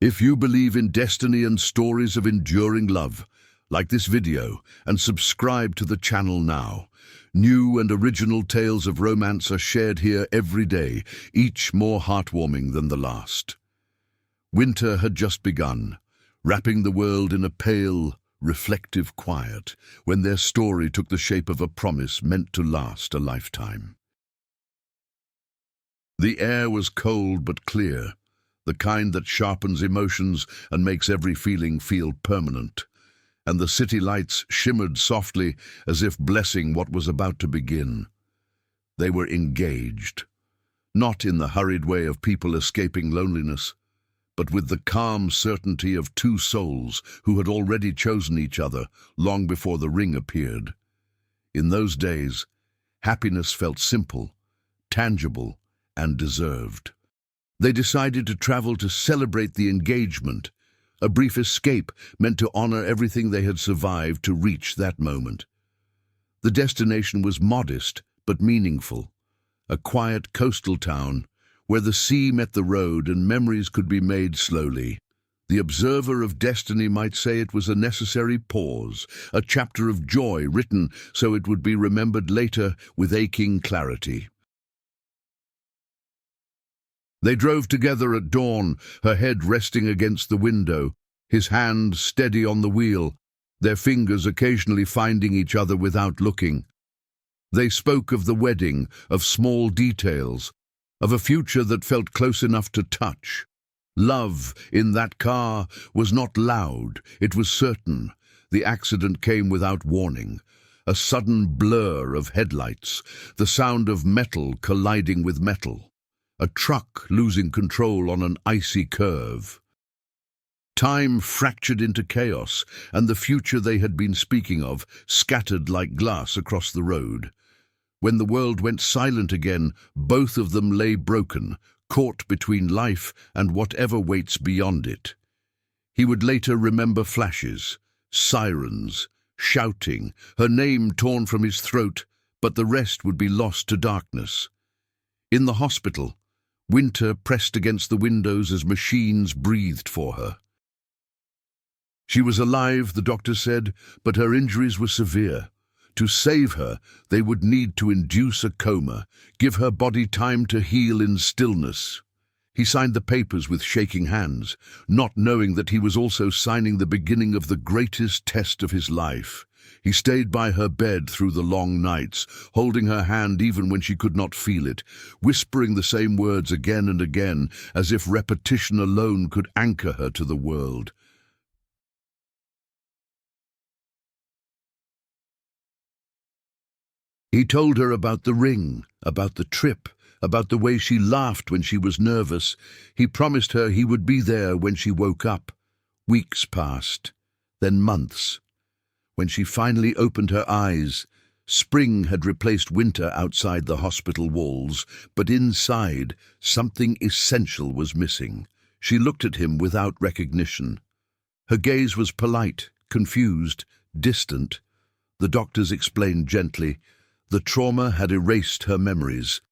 If you believe in destiny and stories of enduring love, like this video and subscribe to the channel now. New and original tales of romance are shared here every day, each more heartwarming than the last. Winter had just begun, wrapping the world in a pale, reflective quiet, when their story took the shape of a promise meant to last a lifetime. The air was cold but clear, the kind that sharpens emotions and makes every feeling feel permanent. And the city lights shimmered softly as if blessing what was about to begin. They were engaged, not in the hurried way of people escaping loneliness, but with the calm certainty of two souls who had already chosen each other long before the ring appeared. In those days, happiness felt simple, tangible, and deserved. They decided to travel to celebrate the engagement, a brief escape meant to honor everything they had survived to reach that moment. The destination was modest but meaningful, a quiet coastal town where the sea met the road and memories could be made slowly. The observer of destiny might say it was a necessary pause, a chapter of joy written so it would be remembered later with aching clarity. They drove together at dawn, her head resting against the window, his hand steady on the wheel, their fingers occasionally finding each other without looking. They spoke of the wedding, of small details, of a future that felt close enough to touch. Love in that car was not loud, it was certain. The accident came without warning. A sudden blur of headlights, the sound of metal colliding with metal. A truck losing control on an icy curve. Time fractured into chaos, and the future they had been speaking of scattered like glass across the road. When the world went silent again, both of them lay broken, caught between life and whatever waits beyond it. He would later remember flashes, sirens, shouting, her name torn from his throat, but the rest would be lost to darkness. In the hospital, winter pressed against the windows as machines breathed for her. She was alive, the doctor said, but her injuries were severe. To save her, they would need to induce a coma, give her body time to heal in stillness. He signed the papers with shaking hands, not knowing that he was also signing the beginning of the greatest test of his life. He stayed by her bed through the long nights, holding her hand even when she could not feel it, whispering the same words again and again, as if repetition alone could anchor her to the world. He told her about the ring, about the trip, about the way she laughed when she was nervous. He promised her he would be there when she woke up. Weeks passed, then months. When she finally opened her eyes, spring had replaced winter outside the hospital walls, but inside, something essential was missing. She looked at him without recognition. Her gaze was polite, confused, distant. The doctors explained gently. The trauma had erased her memories.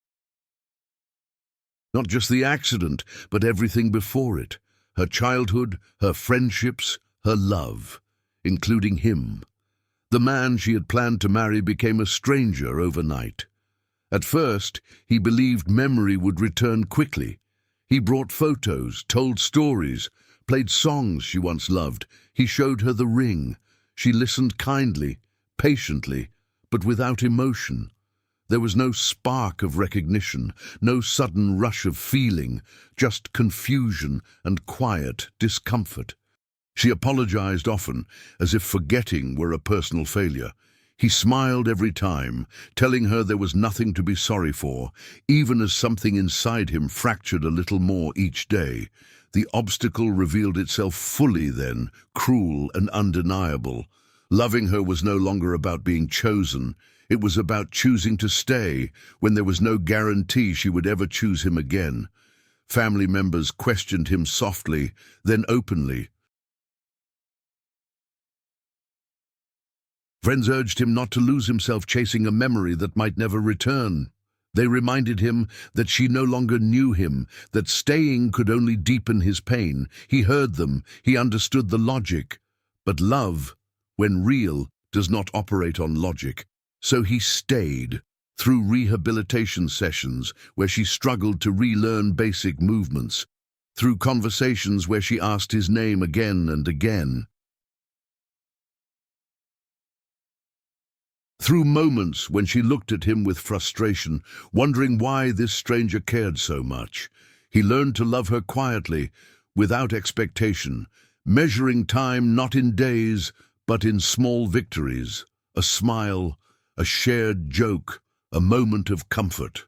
Not just the accident, but everything before it. Her childhood, her friendships, her love, including him. The man she had planned to marry became a stranger overnight. At first, he believed memory would return quickly. He brought photos, told stories, played songs she once loved. He showed her the ring. She listened kindly, patiently, but without emotion. There was no spark of recognition, no sudden rush of feeling, just confusion and quiet discomfort. She apologized often, as if forgetting were a personal failure. He smiled every time, telling her there was nothing to be sorry for, even as something inside him fractured a little more each day. The obstacle revealed itself fully then, cruel and undeniable. Loving her was no longer about being chosen. It was about choosing to stay when there was no guarantee she would ever choose him again. Family members questioned him softly, then openly. Friends urged him not to lose himself chasing a memory that might never return. They reminded him that she no longer knew him, that staying could only deepen his pain. He heard them, he understood the logic. But love, when real, does not operate on logic. So he stayed, through rehabilitation sessions where she struggled to relearn basic movements, through conversations where she asked his name again and again, through moments when she looked at him with frustration, wondering why this stranger cared so much. He learned to love her quietly, without expectation, measuring time not in days, but in small victories, a smile, a shared joke, a moment of comfort.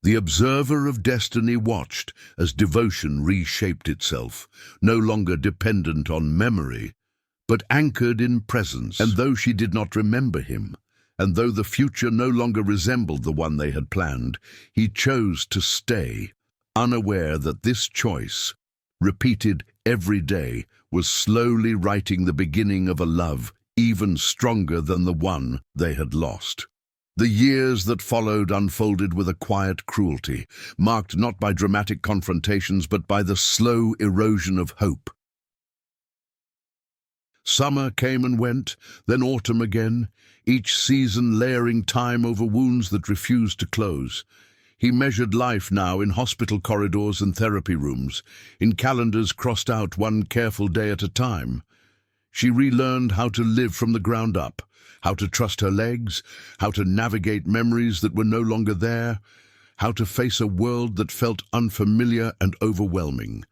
The observer of destiny watched as devotion reshaped itself, no longer dependent on memory, but anchored in presence. And though she did not remember him, and though the future no longer resembled the one they had planned, he chose to stay, unaware that this choice, repeated every day, was slowly writing the beginning of a love even stronger than the one they had lost. The years that followed unfolded with a quiet cruelty, marked not by dramatic confrontations but by the slow erosion of hope. Summer came and went, then autumn again, each season layering time over wounds that refused to close. He measured life now in hospital corridors and therapy rooms, in calendars crossed out one careful day at a time. She relearned how to live from the ground up, how to trust her legs, how to navigate memories that were no longer there, how to face a world that felt unfamiliar and overwhelming.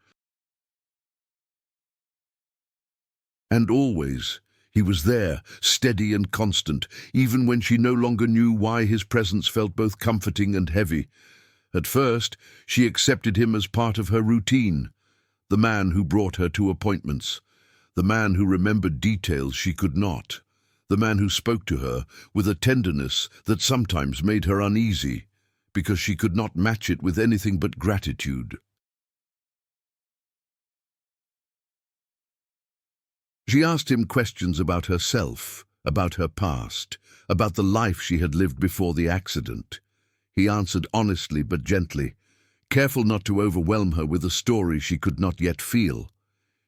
And always, he was there, steady and constant, even when she no longer knew why his presence felt both comforting and heavy. At first, she accepted him as part of her routine, the man who brought her to appointments, the man who remembered details she could not, the man who spoke to her with a tenderness that sometimes made her uneasy, because she could not match it with anything but gratitude. She asked him questions about herself, about her past, about the life she had lived before the accident. He answered honestly but gently, careful not to overwhelm her with a story she could not yet feel.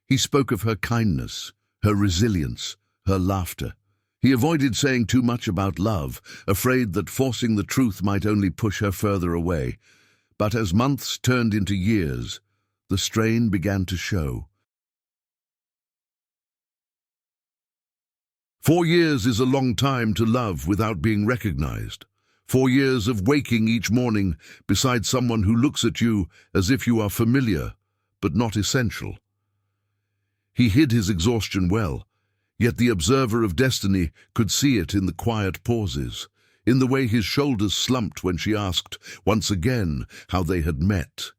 He spoke of her kindness, her resilience, her laughter. He avoided saying too much about love, afraid that forcing the truth might only push her further away. But as months turned into years, the strain began to show. 4 years is a long time to love without being recognized. 4 years of waking each morning beside someone who looks at you as if you are familiar, but not essential. He hid his exhaustion well, yet the observer of destiny could see it in the quiet pauses, in the way his shoulders slumped when she asked, once again, how they had met.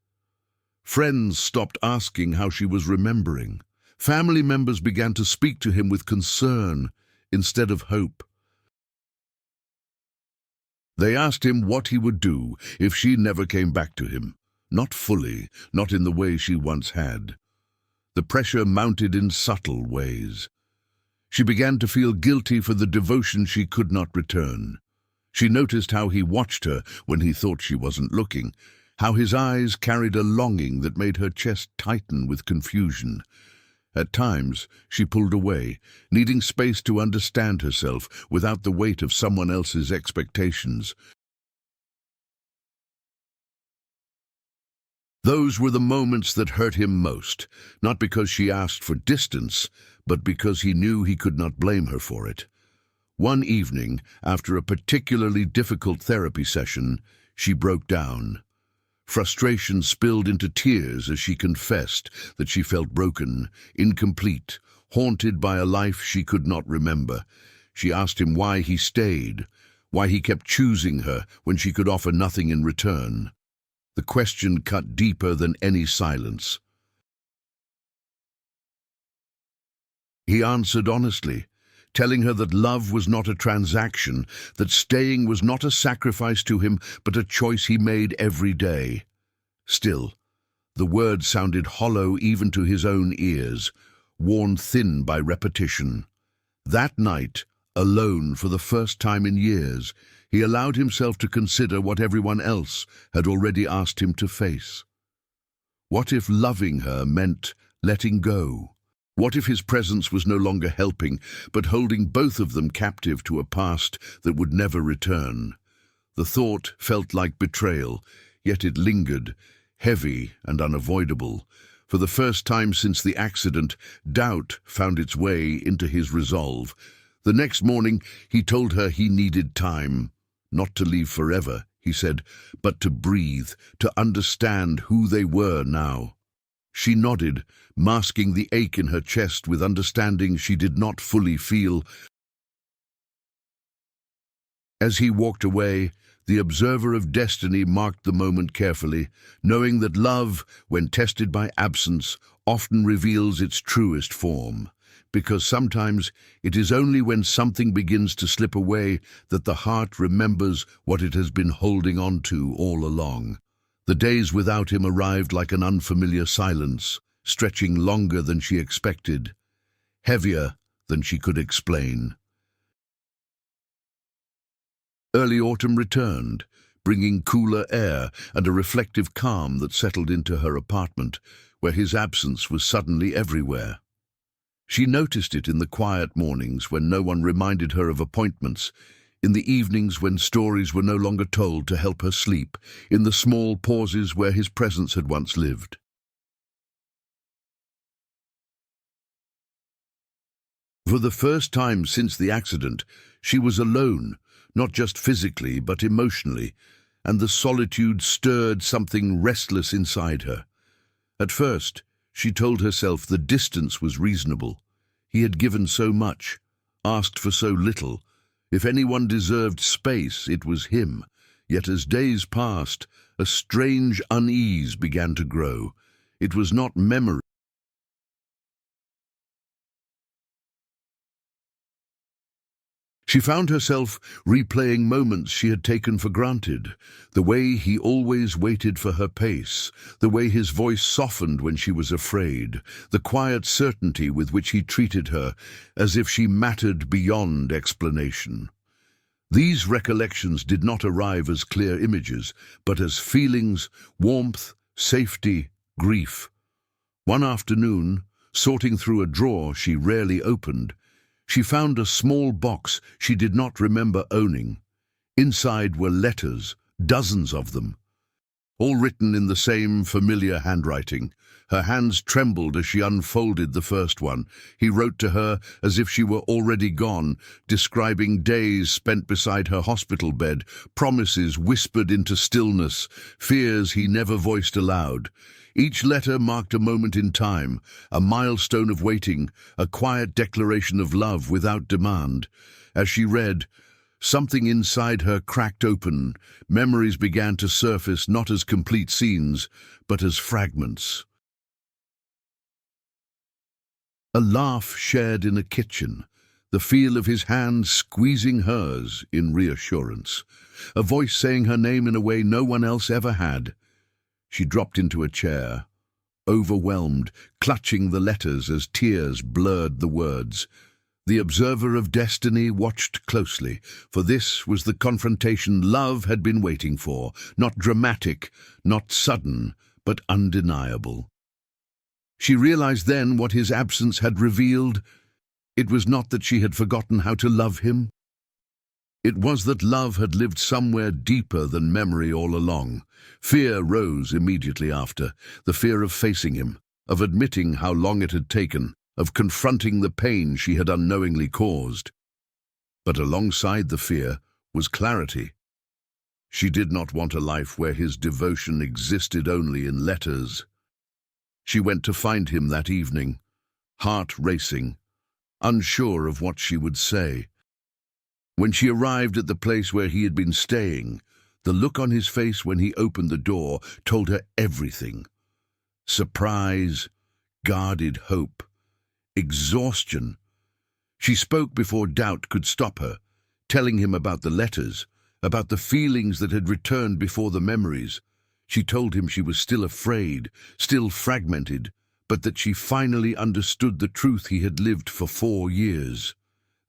Friends stopped asking how she was remembering. Family members began to speak to him with concern instead of hope. They asked him what he would do if she never came back to him. Not fully, not in the way she once had. The pressure mounted in subtle ways. She began to feel guilty for the devotion she could not return. She noticed how he watched her when he thought she wasn't looking, how his eyes carried a longing that made her chest tighten with confusion. At times, she pulled away, needing space to understand herself without the weight of someone else's expectations. Those were the moments that hurt him most, not because she asked for distance, but because he knew he could not blame her for it. One evening, after a particularly difficult therapy session, she broke down. Frustration spilled into tears as she confessed that she felt broken, incomplete, haunted by a life she could not remember. She asked him why he stayed, why he kept choosing her when she could offer nothing in return. The question cut deeper than any silence. He answered honestly, telling her that love was not a transaction, that staying was not a sacrifice to him, but a choice he made every day. Still, the words sounded hollow even to his own ears, worn thin by repetition. That night, alone for the first time in years, he allowed himself to consider what everyone else had already asked him to face. What if loving her meant letting go? What if his presence was no longer helping, but holding both of them captive to a past that would never return? The thought felt like betrayal, yet it lingered, heavy and unavoidable. For the first time since the accident, doubt found its way into his resolve. The next morning, he told her he needed time. Not to leave forever, he said, but to breathe, to understand who they were now. She nodded, masking the ache in her chest with understanding she did not fully feel. As he walked away, the observer of destiny marked the moment carefully, knowing that love, when tested by absence, often reveals its truest form. Because sometimes it is only when something begins to slip away that the heart remembers what it has been holding on to all along. The days without him arrived like an unfamiliar silence, stretching longer than she expected, heavier than she could explain. Early autumn returned, bringing cooler air and a reflective calm that settled into her apartment, where his absence was suddenly everywhere. She noticed it in the quiet mornings when no one reminded her of appointments, in the evenings when stories were no longer told to help her sleep, in the small pauses where his presence had once lived. For the first time since the accident, she was alone, not just physically but emotionally, and the solitude stirred something restless inside her. At first, she told herself the distance was reasonable. He had given so much, asked for so little. If anyone deserved space, it was him. Yet as days passed, a strange unease began to grow. It was not memory. She found herself replaying moments she had taken for granted, the way he always waited for her pace, the way his voice softened when she was afraid, the quiet certainty with which he treated her, as if she mattered beyond explanation. These recollections did not arrive as clear images, but as feelings, warmth, safety, grief. One afternoon, sorting through a drawer she rarely opened, she found a small box she did not remember owning. Inside were letters, dozens of them, all written in the same familiar handwriting. Her hands trembled as she unfolded the first one. He wrote to her as if she were already gone, describing days spent beside her hospital bed, promises whispered into stillness, fears he never voiced aloud. Each letter marked a moment in time, a milestone of waiting, a quiet declaration of love without demand. As she read, something inside her cracked open. Memories began to surface not as complete scenes, but as fragments. A laugh shared in a kitchen, the feel of his hand squeezing hers in reassurance, a voice saying her name in a way no one else ever had. She dropped into a chair, overwhelmed, clutching the letters as tears blurred the words. The observer of destiny watched closely, for this was the confrontation love had been waiting for, not dramatic, not sudden, but undeniable. She realized then what his absence had revealed. It was not that she had forgotten how to love him. It was that love had lived somewhere deeper than memory all along. Fear rose immediately after, the fear of facing him, of admitting how long it had taken, of confronting the pain she had unknowingly caused. But alongside the fear was clarity. She did not want a life where his devotion existed only in letters. She went to find him that evening, heart racing, unsure of what she would say. When she arrived at the place where he had been staying, the look on his face when he opened the door told her everything. Surprise, guarded hope, exhaustion. She spoke before doubt could stop her, telling him about the letters, about the feelings that had returned before the memories. She told him she was still afraid, still fragmented, but that she finally understood the truth he had lived for 4 years.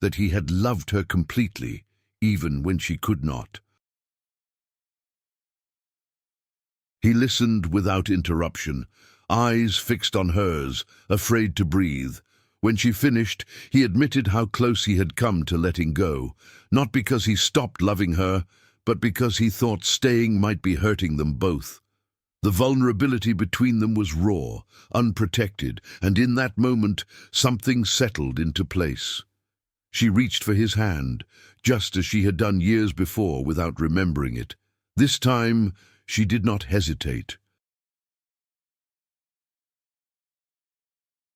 that he had loved her completely, even when she could not. He listened without interruption, eyes fixed on hers, afraid to breathe. When she finished, he admitted how close he had come to letting go, not because he stopped loving her, but because he thought staying might be hurting them both. The vulnerability between them was raw, unprotected, and in that moment, something settled into place. She reached for his hand, just as she had done years before without remembering it. This time, she did not hesitate.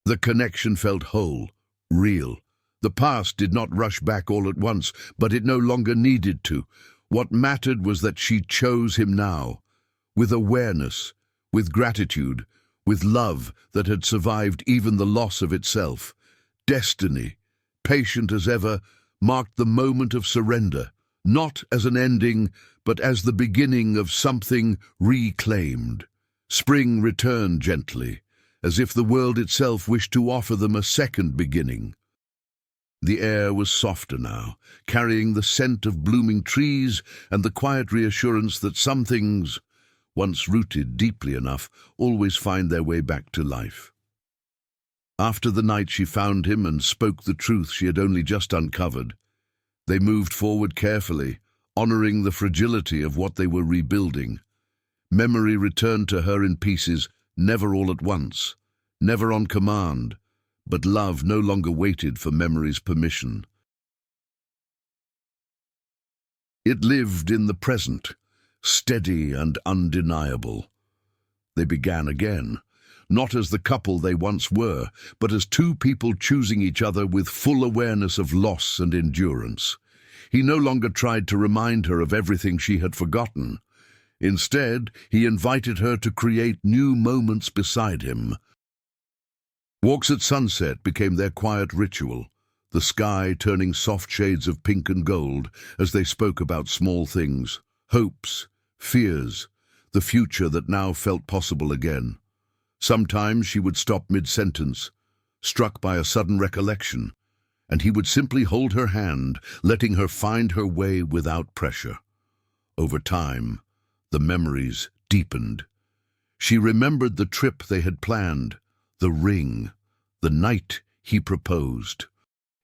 The connection felt whole, real. The past did not rush back all at once, but it no longer needed to. What mattered was that she chose him now, with awareness, with gratitude, with love that had survived even the loss of itself. Destiny, patient as ever, marked the moment of surrender, not as an ending, but as the beginning of something reclaimed. Spring returned gently, as if the world itself wished to offer them a second beginning. The air was softer now, carrying the scent of blooming trees and the quiet reassurance that some things, once rooted deeply enough, always find their way back to life. After the night she found him and spoke the truth she had only just uncovered, they moved forward carefully, honoring the fragility of what they were rebuilding. Memory returned to her in pieces, never all at once, never on command, but love no longer waited for memory's permission. It lived in the present, steady and undeniable. They began again, not as the couple they once were, but as two people choosing each other with full awareness of loss and endurance. He no longer tried to remind her of everything she had forgotten. Instead, he invited her to create new moments beside him. Walks at sunset became their quiet ritual, the sky turning soft shades of pink and gold as they spoke about small things, hopes, fears, the future that now felt possible again. Sometimes she would stop mid-sentence, struck by a sudden recollection, and he would simply hold her hand, letting her find her way without pressure. Over time, the memories deepened. She remembered the trip they had planned, the ring, the night he proposed.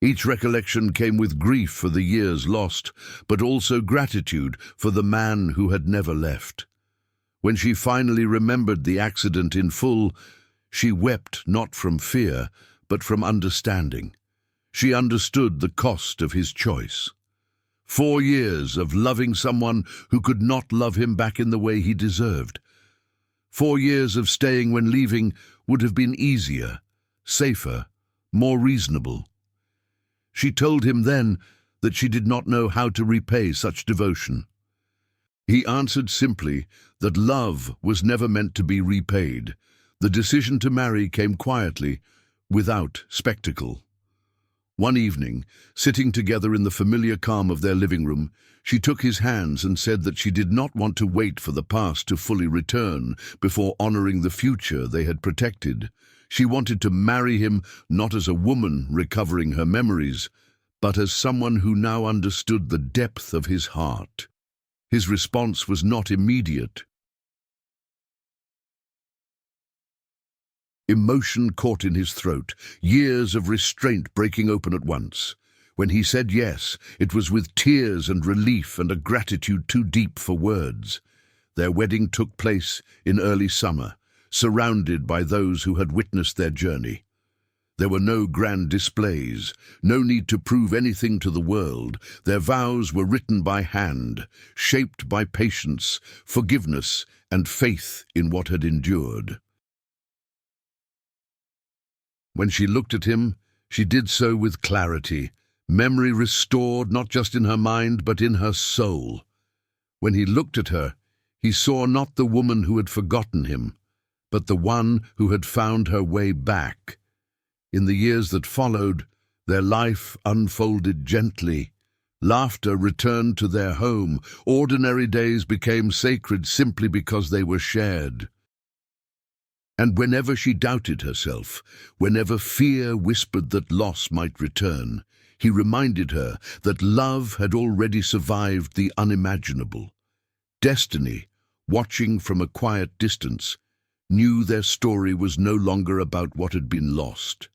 Each recollection came with grief for the years lost, but also gratitude for the man who had never left. When she finally remembered the accident in full, she wept not from fear, but from understanding. She understood the cost of his choice. 4 years of loving someone who could not love him back in the way he deserved. 4 years of staying when leaving would have been easier, safer, more reasonable. She told him then that she did not know how to repay such devotion. He answered simply that love was never meant to be repaid. The decision to marry came quietly, without spectacle. One evening, sitting together in the familiar calm of their living room, she took his hands and said that she did not want to wait for the past to fully return before honoring the future they had protected. She wanted to marry him not as a woman recovering her memories, but as someone who now understood the depth of his heart. His response was not immediate. Emotion caught in his throat, years of restraint breaking open at once. When he said yes, it was with tears and relief and a gratitude too deep for words. Their wedding took place in early summer, surrounded by those who had witnessed their journey. There were no grand displays, no need to prove anything to the world. Their vows were written by hand, shaped by patience, forgiveness, and faith in what had endured. When she looked at him, she did so with clarity, memory restored not just in her mind but in her soul. When he looked at her, he saw not the woman who had forgotten him, but the one who had found her way back. In the years that followed, their life unfolded gently. Laughter returned to their home. Ordinary days became sacred simply because they were shared. And whenever she doubted herself, whenever fear whispered that loss might return, He reminded her that love had already survived the unimaginable. Destiny, watching from a quiet distance, knew their story was no longer about what had been lost,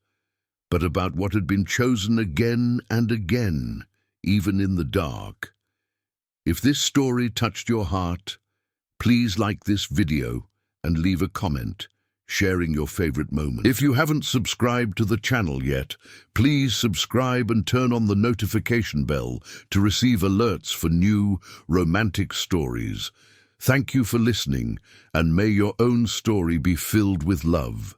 but about what had been chosen again and again, even in the dark. If this story touched your heart, please like this video and leave a comment, sharing your favorite moment. If you haven't subscribed to the channel yet, please subscribe and turn on the notification bell to receive alerts for new romantic stories. Thank you for listening, and may your own story be filled with love.